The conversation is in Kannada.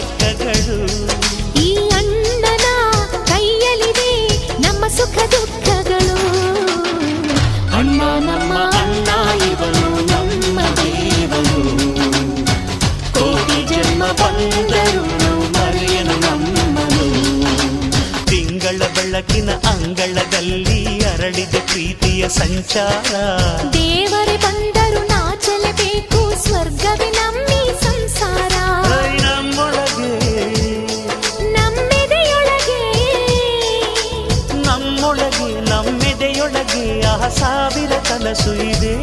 ಲೆಕ್ಕಗಳು. ಈ ಅಣ್ಣನ ಕೈಯಲ್ಲಿದೆ ನಮ್ಮ ಸುಖ ದುಃಖಗಳು. ಅಣ್ಣ ನಮ್ಮ ಅಣ್ಣ ಇವನು ನಮ್ಮ ದೇವನು, ಕೋಟಿ ಜನ್ಮ ಬಂದರು ಮರೆಯನು ನಮ್ಮನು. ತಿಂಗಳ ಬೆಳಕಿನ ಅಂಗಳದಲ್ಲಿ ಅರಳಿದ ಪ್ರೀತಿಯ ಸಂಚಾರ. ದೇವರೇ ಬಂದರು ನಾಚಲೇಬೇಕು, ಸ್ವರ್ಗವೇ ನಮ್ಮಿ ಸಂಸಾರ. ನಮ್ಮೊಳಗೆ ನಮ್ಮೆದೆಯೊಳಗೆ ನಮ್ಮೊಳಗೆ ನಮ್ಮೆದೆಯೊಳಗೆ ಆ ಸಾವಿರ ಕನಸು ಇದೆ.